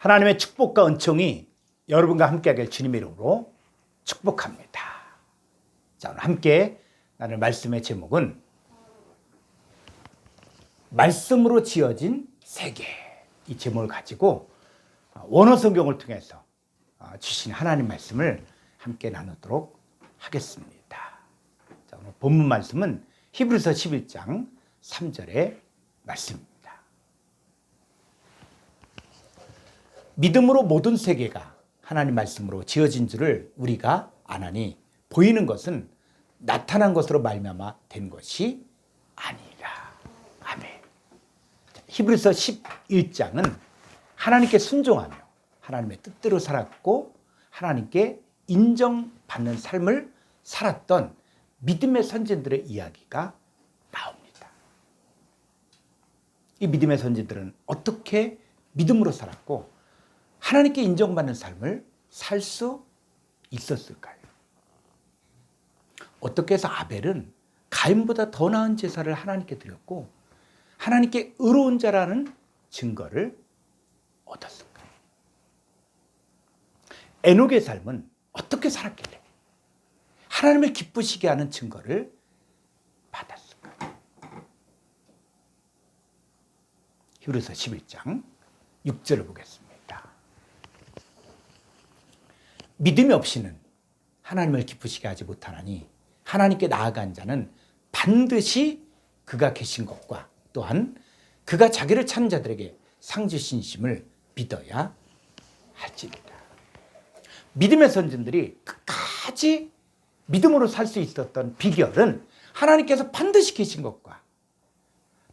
하나님의 축복과 은총이 여러분과 함께하길 주님의 이름으로 축복합니다. 자, 오늘 함께 나눌 말씀의 제목은 말씀으로 지어진 세계, 이 제목을 가지고 원어 성경을 통해서 주신 하나님 말씀을 함께 나누도록 하겠습니다. 자, 오늘 본문 말씀은 히브리서 11장 3절의 말씀입니다. 믿음으로 모든 세계가 하나님 말씀으로 지어진 줄을 우리가 아나니 보이는 것은 나타난 것으로 말미암아 된 것이 아니라. 아멘. 히브리서 11장은 하나님께 순종하며 하나님의 뜻대로 살았고 하나님께 인정받는 삶을 살았던 믿음의 선진들의 이야기가 나옵니다. 이 믿음의 선진들은 어떻게 믿음으로 살았고 하나님께 인정받는 삶을 살 수 있었을까요? 어떻게 해서 아벨은 가인보다 더 나은 제사를 하나님께 드렸고 하나님께 의로운 자라는 증거를 얻었을까요? 에녹의 삶은 어떻게 살았길래 하나님을 기쁘시게 하는 증거를 받았을까요? 히브리서 11장 6절을 보겠습니다. 믿음이 없이는 하나님을 기쁘시게 하지 못하나니 하나님께 나아간 자는 반드시 그가 계신 것과 또한 그가 자기를 찾는 자들에게 상 주신심을 믿어야 할지니라. 믿음의 선진들이 끝까지 믿음으로 살 수 있었던 비결은 하나님께서 반드시 계신 것과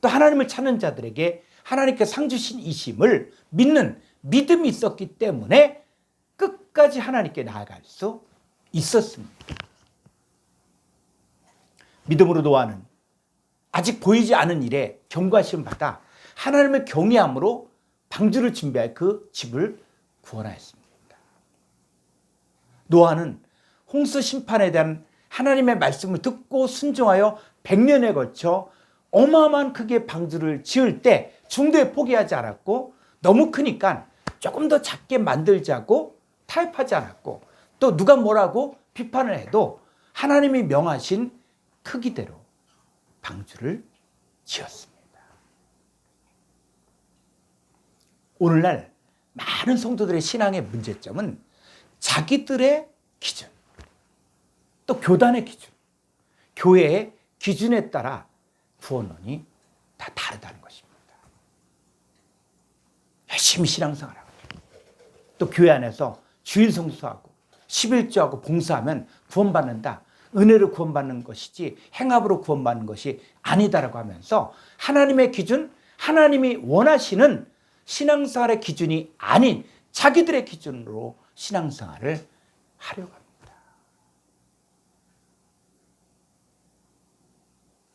또 하나님을 찾는 자들에게 하나님께 상 주신 이심을 믿는 믿음이 있었기 때문에 끝까지 하나님께 나아갈 수 있었습니다. 믿음으로 노아는 아직 보이지 않은 일에 경고하심을 받아 하나님을 경외함으로 방주를 준비할 그 집을 구원하였습니다. 노아는 홍수 심판에 대한 하나님의 말씀을 듣고 순종하여 100년에 걸쳐 어마어마한 크기의 방주를 지을 때 중도에 포기하지 않았고 너무 크니까 조금 더 작게 만들자고 타협하지 않았고 또 누가 뭐라고 비판을 해도 하나님이 명하신 크기대로 방주를 지었습니다. 오늘날 많은 성도들의 신앙의 문제점은 자기들의 기준, 또 교단의 기준, 교회의 기준에 따라 구원론이 다 다르다는 것입니다. 열심히 신앙생활하고 또 교회 안에서 주일 성수하고 11조하고 봉사하면 구원받는다. 은혜로 구원받는 것이지 행합으로 구원받는 것이 아니다라고 하면서 하나님의 기준, 하나님이 원하시는 신앙생활의 기준이 아닌 자기들의 기준으로 신앙생활을 하려고 합니다.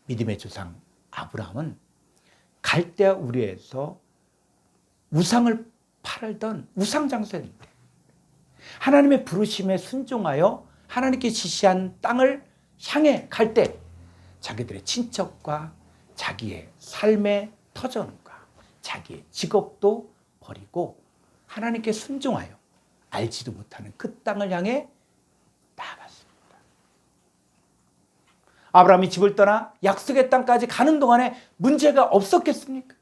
믿음의 조상 아브라함은 갈대아 우르에서 우상을 팔던 우상장사였는데 하나님의 부르심에 순종하여 하나님께 지시한 땅을 향해 갈 때 자기들의 친척과 자기의 삶의 터전과 자기의 직업도 버리고 하나님께 순종하여 알지도 못하는 그 땅을 향해 나아갔습니다. 아브라함이 집을 떠나 약속의 땅까지 가는 동안에 문제가 없었겠습니까?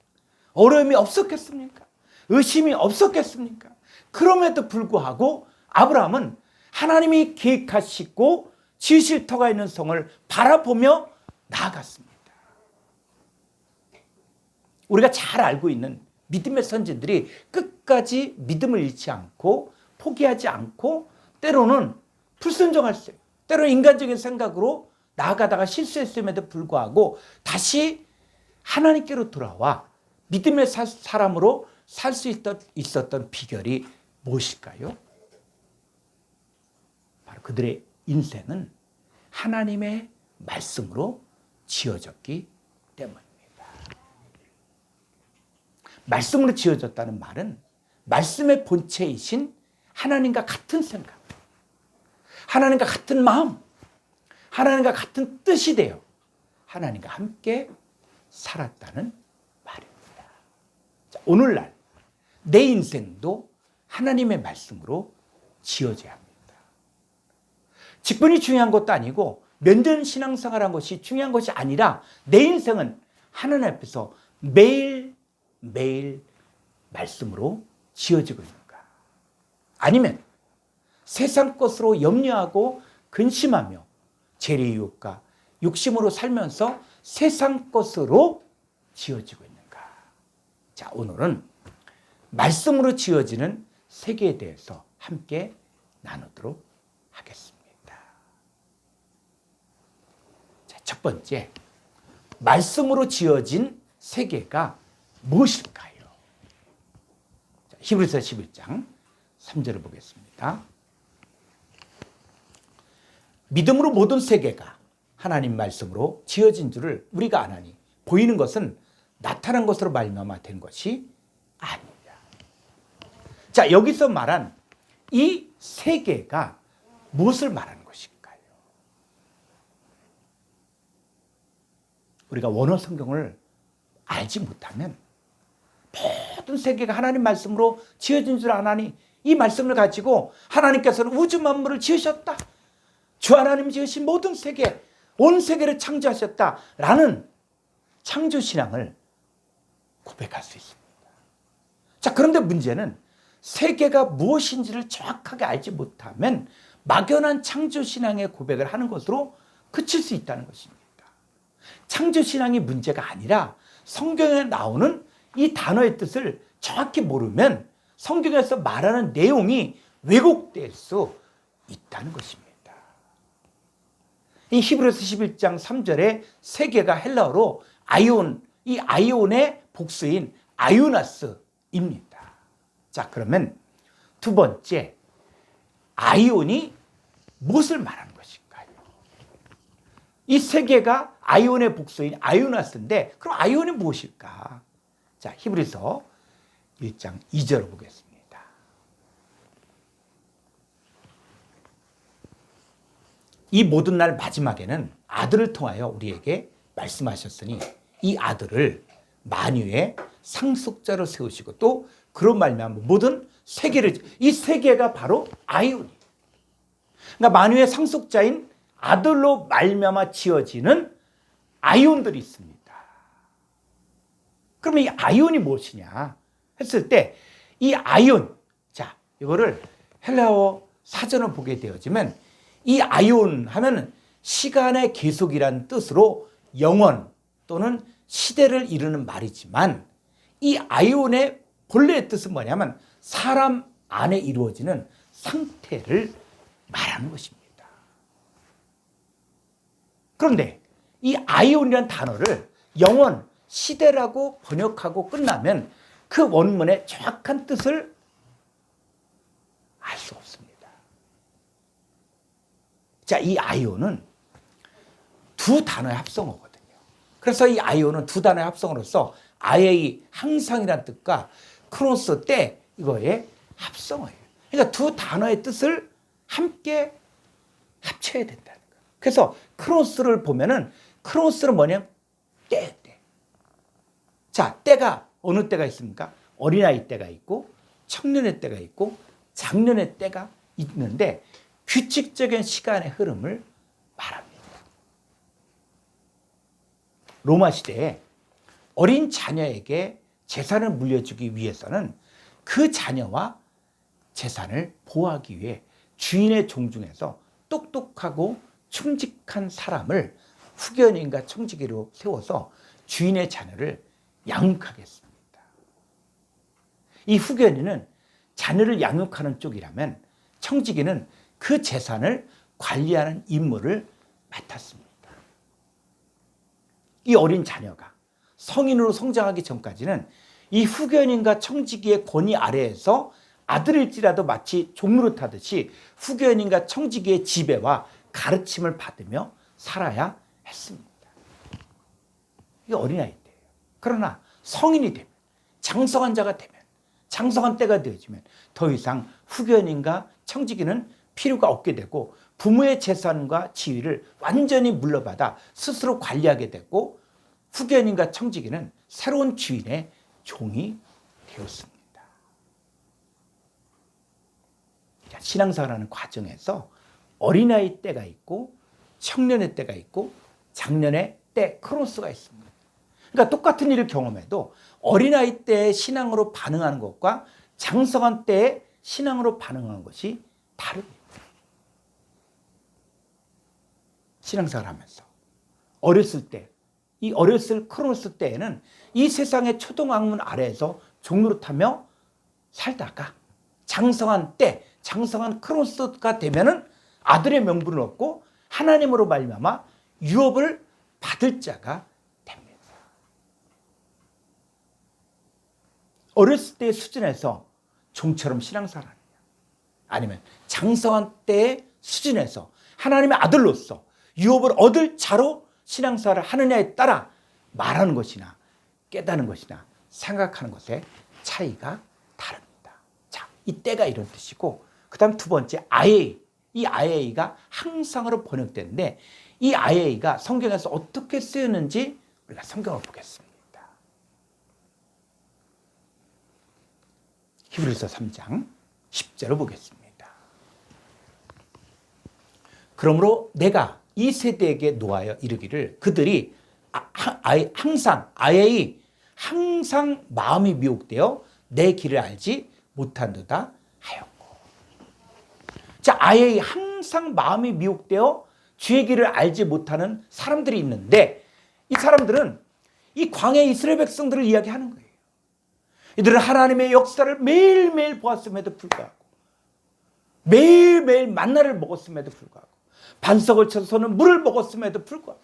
어려움이 없었겠습니까? 의심이 없었겠습니까? 그럼에도 불구하고 아브라함은 하나님이 계획하시고 지으실 터가 있는 성을 바라보며 나아갔습니다. 우리가 잘 알고 있는 믿음의 선진들이 끝까지 믿음을 잃지 않고 포기하지 않고 때로는 불순종했어요. 때로는 인간적인 생각으로 나아가다가 실수했음에도 불구하고 다시 하나님께로 돌아와 믿음의 사람으로 살 수 있었던 비결이 무엇일까요? 바로 그들의 인생은 하나님의 말씀으로 지어졌기 때문입니다. 말씀으로 지어졌다는 말은 말씀의 본체이신 하나님과 같은 생각, 하나님과 같은 마음, 하나님과 같은 뜻이 되어 하나님과 함께 살았다는 말입니다. 자, 오늘날 내 인생도 하나님의 말씀으로 지어져야 합니다. 직분이 중요한 것도 아니고 면전 신앙생활한 것이 중요한 것이 아니라 내 인생은 하나님 앞에서 매일매일 말씀으로 지어지고 있는가? 아니면 세상 것으로 염려하고 근심하며 재래유혹과 욕심으로 살면서 세상 것으로 지어지고 있는가? 자, 오늘은 말씀으로 지어지는 세계에 대해서 함께 나누도록 하겠습니다. 자, 첫 번째, 말씀으로 지어진 세계가 무엇일까요? 자, 히브리서 11장 3절을 보겠습니다. 믿음으로 모든 세계가 하나님 말씀으로 지어진 줄을 우리가 아나니 보이는 것은 나타난 것으로 말미암아 된 것이 아니라. 자, 여기서 말한 이 세계가 무엇을 말하는 것일까요? 우리가 원어 성경을 알지 못하면 모든 세계가 하나님 말씀으로 지어진 줄 아나니 이 말씀을 가지고 하나님께서는 우주 만물을 지으셨다. 주 하나님 지으신 모든 세계, 온 세계를 창조하셨다라는 창조신앙을 고백할 수 있습니다. 자, 그런데 문제는 세계가 무엇인지를 정확하게 알지 못하면 막연한 창조신앙의 고백을 하는 것으로 그칠 수 있다는 것입니다. 창조신앙이 문제가 아니라 성경에 나오는 이 단어의 뜻을 정확히 모르면 성경에서 말하는 내용이 왜곡될 수 있다는 것입니다. 이 히브리서 11장 3절에 세계가 헬라어로 아이온, 이 아이온의 복수인 아이오나스입니다. 자, 그러면 두 번째, 아이온이 무엇을 말하는 것일까요? 이 세계가 아이온의 복수인 아이오나스인데 그럼 아이온이 무엇일까? 자, 히브리서 1장 2절을 보겠습니다. 이 모든 날 마지막에는 아들을 통하여 우리에게 말씀하셨으니 이 아들을 만유의 상속자로 세우시고 또 그런 말미암아 모든 세계를, 이 세계가 바로 아이온이에요. 그러니까 만유의 상속자인 아들로 말미암아 지어지는 아이온들이 있습니다. 그러면 이 아이온이 무엇이냐 했을 때 이 아이온, 자, 이거를 헬라어 사전을 보게 되어지면 이 아이온 하면 시간의 계속이라는 뜻으로 영원 또는 시대를 이루는 말이지만 이 아이온의 본래의 뜻은 뭐냐면 사람 안에 이루어지는 상태를 말하는 것입니다. 그런데 이 아이온이라는 단어를 영원, 시대라고 번역하고 끝나면 그 원문의 정확한 뜻을 알 수 없습니다. 자, 이 아이온은 두 단어의 합성어거든요. 그래서 이 아이온은 두 단어의 합성어로서 아예의 항상이라는 뜻과 크로스 때 이거의 합성어예요. 그러니까 두 단어의 뜻을 함께 합쳐야 된다는 거예요. 그래서 크로스를 보면은 크로스는 뭐냐면 때. 자, 때가 어느 때가 있습니까? 어린아이 때가 있고 청년의 때가 있고 장년의 때가 있는데 규칙적인 시간의 흐름을 말합니다. 로마 시대에 어린 자녀에게 재산을 물려주기 위해서는 그 자녀와 재산을 보호하기 위해 주인의 종 중에서 똑똑하고 충직한 사람을 후견인과 청지기로 세워서 주인의 자녀를 양육하게 했습니다. 이 후견인은 자녀를 양육하는 쪽이라면 청지기는 그 재산을 관리하는 임무를 맡았습니다. 이 어린 자녀가 성인으로 성장하기 전까지는 이 후견인과 청지기의 권위 아래에서 아들일지라도 마치 종노릇하듯이 후견인과 청지기의 지배와 가르침을 받으며 살아야 했습니다. 이게 어린아이 때예요. 그러나 성인이 되면, 장성한 자가 되면, 장성한 때가 되어지면 더 이상 후견인과 청지기는 필요가 없게 되고 부모의 재산과 지위를 완전히 물러받아 스스로 관리하게 됐고 후견인과 청지기는 새로운 주인의 종이 되었습니다. 신앙생활하는 과정에서 어린아이 때가 있고 청년의 때가 있고 장년의 때 크로스가 있습니다. 그러니까 똑같은 일을 경험해도 어린아이 때의 신앙으로 반응하는 것과 장성한 때의 신앙으로 반응하는 것이 다릅니다. 신앙생활 하면서 어렸을 때, 이 어렸을 크로노스 때에는 이 세상의 초동학문 아래에서 종노릇하며 살다가 장성한 때, 장성한 크로노스가 되면은 아들의 명분을 얻고 하나님으로 말미암아 유업을 받을 자가 됩니다. 어렸을 때의 수준에서 종처럼 신앙생활하느냐, 아니면 장성한 때의 수준에서 하나님의 아들로서 유업을 얻을 자로 신앙생활을 하느냐에 따라 말하는 것이나 깨닫는 것이나 생각하는 것의 차이가 다릅니다. 자, 이 때가 이런 뜻이고, 그 다음 두 번째 아예이. 이 아예이가 항상으로 번역되는데 이 아예이가 성경에서 어떻게 쓰였는지 우리가 성경을 보겠습니다. 히브리서 3장 10절을 보겠습니다. 그러므로 내가 이 세대에게 노하여 이르기를 그들이 항상 아예이 항상 마음이 미혹되어 내 길을 알지 못한도다 하였고. 자, 아예이 항상 마음이 미혹되어 주의 길을 알지 못하는 사람들이 있는데, 이 사람들은 이 광야 이스라엘 백성들을 이야기하는 거예요. 이들은 하나님의 역사를 매일매일 보았음에도 불구하고, 매일매일 만나를 먹었음에도 불구하고, 반석을 쳐서는 물을 먹었음에도 불구하고,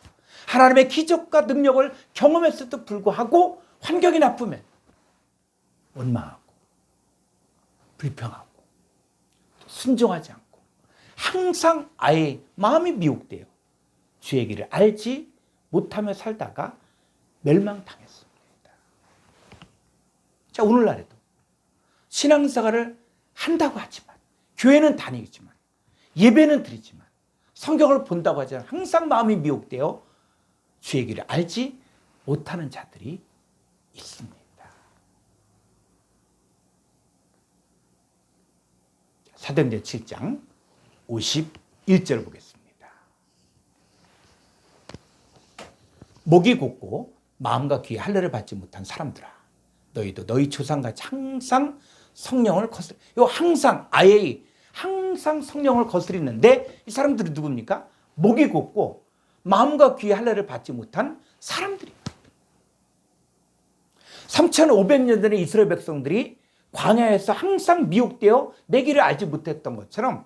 하나님의 기적과 능력을 경험했음에도 불구하고 환경이 나쁘면 원망하고 불평하고 순종하지 않고 항상 아예 마음이 미혹되어 주의 길을 알지 못하며 살다가 멸망당했습니다. 자, 오늘날에도 신앙생활을 한다고 하지만, 교회는 다니지만, 예배는 드리지만, 성경을 본다고 하지만 항상 마음이 미혹되어 주의 길을 알지 못하는 자들이 있습니다. 사도행전 7장 51절 보겠습니다. 목이 곧고 마음과 귀에 할례를 받지 못한 사람들아, 너희도 너희 조상같이 항상 성령을 거스리. 요 항상 아예 항상 성령을 거스리는데 이 사람들이 누굽니까? 목이 곧고 마음과 귀에 할례를 받지 못한 사람들이. 3500년 전에 이스라엘 백성들이 광야에서 항상 미혹되어 내 길을 알지 못했던 것처럼,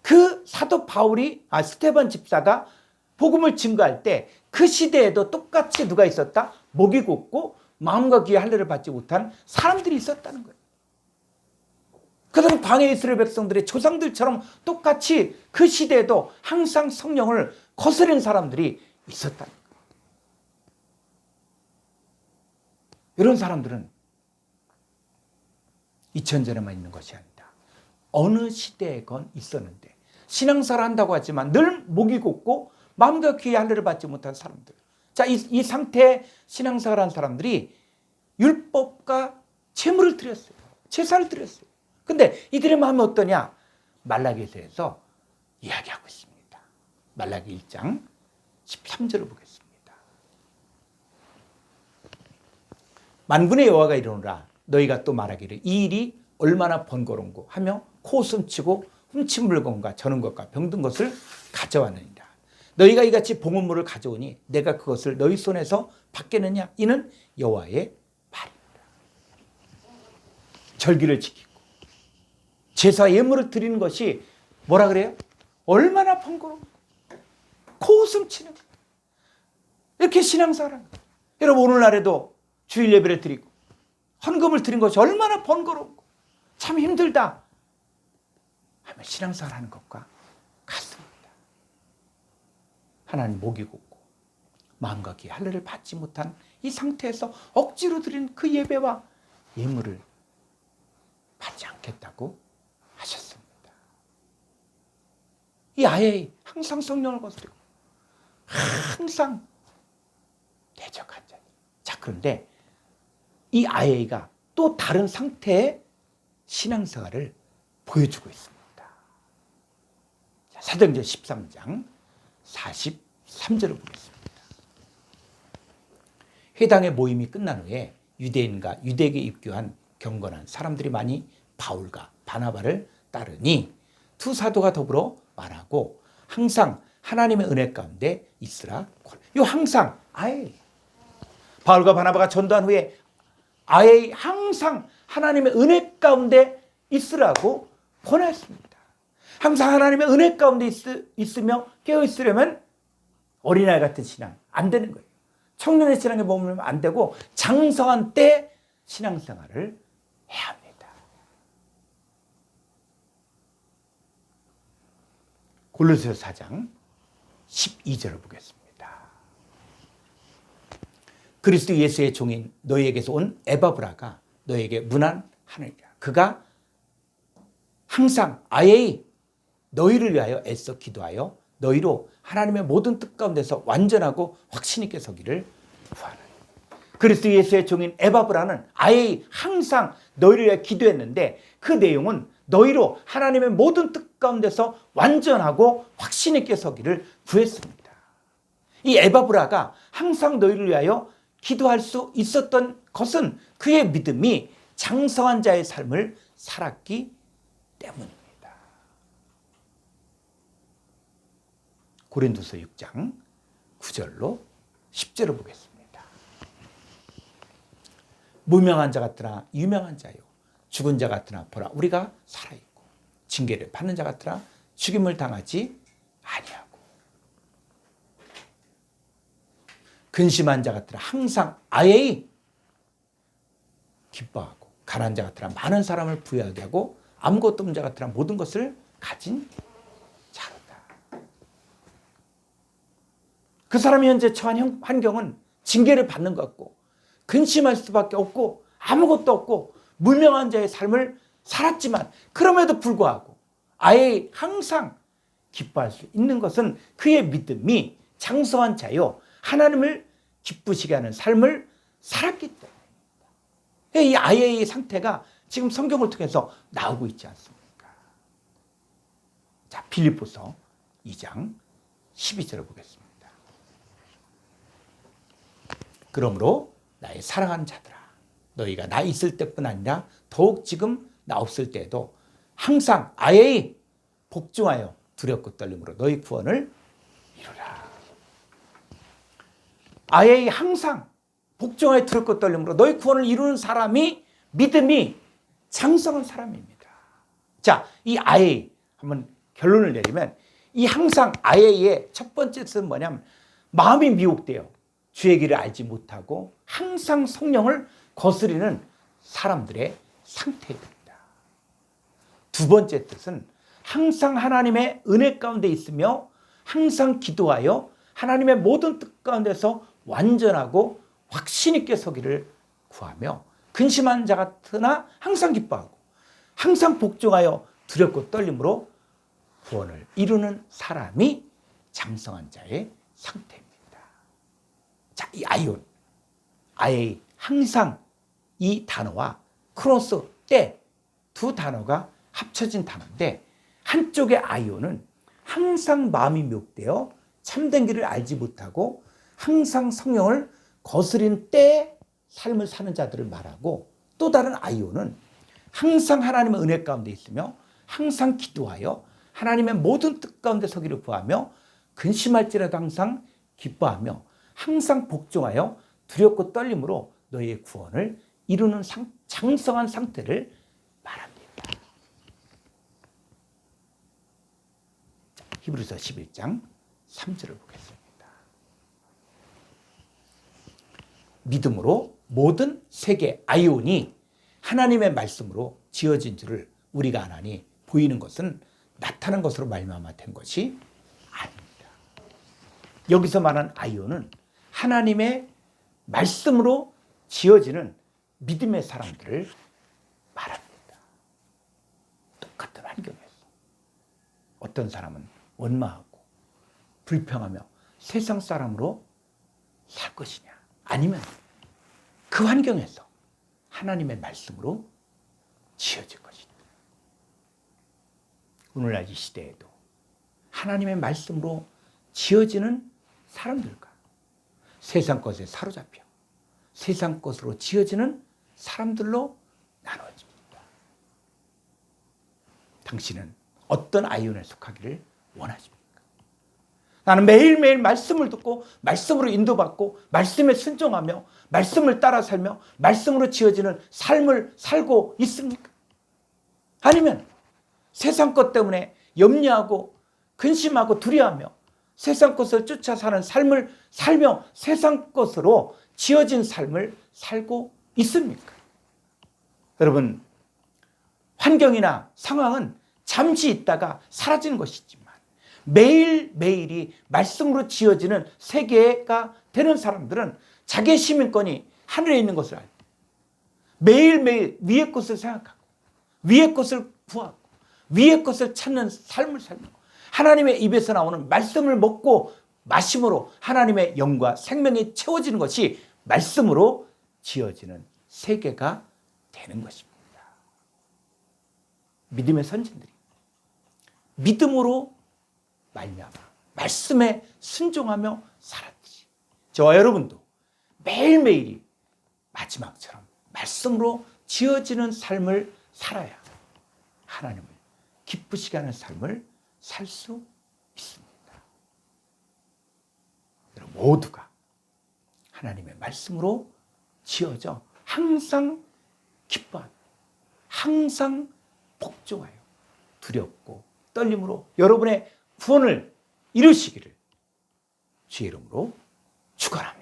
그 사도 바울이 스데반 집사가 복음을 증거할 때 그 시대에도 똑같이 누가 있었다? 목이 곧고 마음과 귀에 할례를 받지 못한 사람들이 있었다는 거예요. 그다음 광야 이스라엘 백성들의 조상들처럼 똑같이 그 시대에도 항상 성령을 거스르는 사람들이 있었다는 거예요. 이런 사람들은 2000년에만 있는 것이 아니다. 어느 시대에건 있었는데, 신앙생활을 한다고 하지만 늘 목이 곧고 마음과 귀에 할례를 받지 못한 사람들. 자, 이 상태의 신앙생활을 한 사람들이 율법과 제물을 드렸어요. 제사를 드렸어요. 근데 이들의 마음이 어떠냐? 말라기서에서 이야기하고 있습니다. 말라기 1장 13절을 보겠습니다. 만군의 여호와가 이르노라, 너희가 또 말하기를 이 일이 얼마나 번거로운고 하며 코웃음치고 훔친 물건과 저는 것과 병든 것을 가져왔느니라. 너희가 이같이 봉헌물을 가져오니 내가 그것을 너희 손에서 받겠느냐? 이는 여호와의 말이니라. 절기를 지키고 제사 예물을 드리는 것이 뭐라 그래요? 얼마나 번거로운고 코웃음치는 거예요. 이렇게 신앙생활하는 거예요. 여러분, 오늘날에도 주일 예배를 드리고 헌금을 드린 것이 얼마나 번거롭고 참 힘들다 하면 신앙생활 하는 것과 같습니다. 하나님 목이 곧고 마음과 귀에 할례를 받지 못한 이 상태에서 억지로 드린 그 예배와 예물을 받지 않겠다고 하셨습니다. 이 아예 항상 성령을 거스리고 항상 대적한 자들. 자, 그런데 이 아예가 또 다른 상태의 신앙생활을 보여주고 있습니다. 사도행전 13장 43절을 보겠습니다. 회당의 모임이 끝난 후에 유대인과 유대계 입교한 경건한 사람들이 많이 바울과 바나바를 따르니 두 사도가 더불어 말하고 항상 하나님의 은혜 가운데 있으라. 이 항상 아예 바울과 바나바가 전도한 후에 아예 항상 하나님의 은혜 가운데 있으라고 권했습니다. 항상 하나님의 은혜 가운데 있으며 깨어 있으려면 어린아이 같은 신앙 안 되는 거예요. 청년의 신앙에 머물면 안 되고 장성한 때 신앙생활을 해야 합니다. 골로새서 4장 12절을 보겠습니다. 그리스도 예수의 종인 너희에게서 온 에바브라가 너희에게 문안하느니라. 그가 항상 아예이 너희를 위하여 애써 기도하여 너희로 하나님의 모든 뜻 가운데서 완전하고 확신 있게 서기를 구하는. 그리스도 예수의 종인 에바브라는 아예 항상 너희를 위해 기도했는데 그 내용은 너희로 하나님의 모든 뜻 가운데서 완전하고 확신 있게 서기를 구했습니다. 이 에바브라가 항상 너희를 위하여 기도할 수 있었던 것은 그의 믿음이 장성한 자의 삶을 살았기 때문입니다. 고린도서 6장 9절로 10절을 보겠습니다. 무명한 자 같으나 유명한 자요 죽은 자 같으나 보라 우리가 살아있고 징계를 받는 자 같으나 죽임을 당하지 아니하고 근심한 자 같으나 항상 아예이 기뻐하고 가난한 자 같으나 많은 사람을 부유하게 하고 아무것도 없는 자 같으나 모든 것을 가진 자로다. 그 사람이 현재 처한 환경은 징계를 받는 것 같고 근심할 수밖에 없고 아무것도 없고 무명한 자의 삶을 살았지만 그럼에도 불구하고 아예 항상 기뻐할 수 있는 것은 그의 믿음이 장성한 자요 하나님을 기쁘시게 하는 삶을 살았기 때문입니다. 이 아예의 상태가 지금 성경을 통해서 나오고 있지 않습니까? 자, 빌립보서 2장 12절을 보겠습니다. 그러므로 나의 사랑하는 자들아 너희가 나 있을 때뿐 아니라 더욱 지금 나 없을 때에도 항상 아예이 복종하여 두렵고 떨림으로 너희 구원을 이루라. 아예이 항상 복종하여 두렵고 떨림으로 너희 구원을 이루는 사람이 믿음이 장성한 사람입니다. 자, 이 아예이 한번 결론을 내리면 이 항상 아예이의 첫 번째 뜻은 뭐냐면 마음이 미혹돼요. 주의 길을 알지 못하고 항상 성령을 거스리는 사람들의 상태입니다. 두 번째 뜻은 항상 하나님의 은혜 가운데 있으며 항상 기도하여 하나님의 모든 뜻 가운데서 완전하고 확신 있게 서기를 구하며 근심한 자 같으나 항상 기뻐하고 항상 복종하여 두렵고 떨림으로 구원을 이루는 사람이 장성한 자의 상태입니다. 자, 이 아이온, 아예 항상 이 단어와 크로스, 때 두 단어가 합쳐진 단어인데 한쪽의 아이온은 항상 마음이 미혹되어 참된 길을 알지 못하고 항상 성령을 거스린 때의 삶을 사는 자들을 말하고 또 다른 아이온은 항상 하나님의 은혜 가운데 있으며 항상 기도하여 하나님의 모든 뜻 가운데 서기를 구하며 근심할지라도 항상 기뻐하며 항상 복종하여 두렵고 떨림으로 너희의 구원을 이루는 장성한 상태를 말합니다. 자, 히브리서 11장 3절을 보겠습니다. 믿음으로 모든 세계 아이온이 하나님의 말씀으로 지어진 줄을 우리가 아나니 보이는 것은 나타난 것으로 말미암아 된 것이 아닙니다. 여기서 말한 아이온은 하나님의 말씀으로 지어지는 믿음의 사람들을 말합니다. 똑같은 환경에서 어떤 사람은 원망하고 불평하며 세상 사람으로 살 것이냐 아니면 그 환경에서 하나님의 말씀으로 지어질 것이냐. 오늘날 이 시대에도 하나님의 말씀으로 지어지는 사람들과 세상 것에 사로잡혀 세상 것으로 지어지는 사람들로 나눠집니다. 당신은 어떤 아이온에 속하기를 원하십니까? 나는 매일매일 말씀을 듣고 말씀으로 인도받고 말씀에 순종하며 말씀을 따라 살며 말씀으로 지어지는 삶을 살고 있습니까? 아니면 세상 것 때문에 염려하고 근심하고 두려워하며 세상 것을 쫓아 사는 삶을 살며 세상 것으로 지어진 삶을 살고 있습니까? 여러분, 환경이나 상황은 잠시 있다가 사라지는 것이지만 매일매일이 말씀으로 지어지는 세계가 되는 사람들은 자기의 시민권이 하늘에 있는 것을 알고 매일매일 위의 것을 생각하고 위의 것을 구하고 위의 것을 찾는 삶을 살며 하나님의 입에서 나오는 말씀을 먹고 마심으로 하나님의 영과 생명이 채워지는 것이 말씀으로 지어지는 세계가 되는 것입니다. 믿음의 선진들이 믿음으로 말미암아 말씀에 순종하며 살았듯이 저와 여러분도 매일매일이 마지막처럼 말씀으로 지어지는 삶을 살아야 하나님을 기쁘시게 하는 삶을 살 수 있습니다. 여러분 모두가 하나님의 말씀으로 지어져 항상 기뻐하며 항상 복종하여 두렵고 떨림으로 여러분의 구원을 이루시기를 주의 이름으로 축원합니다.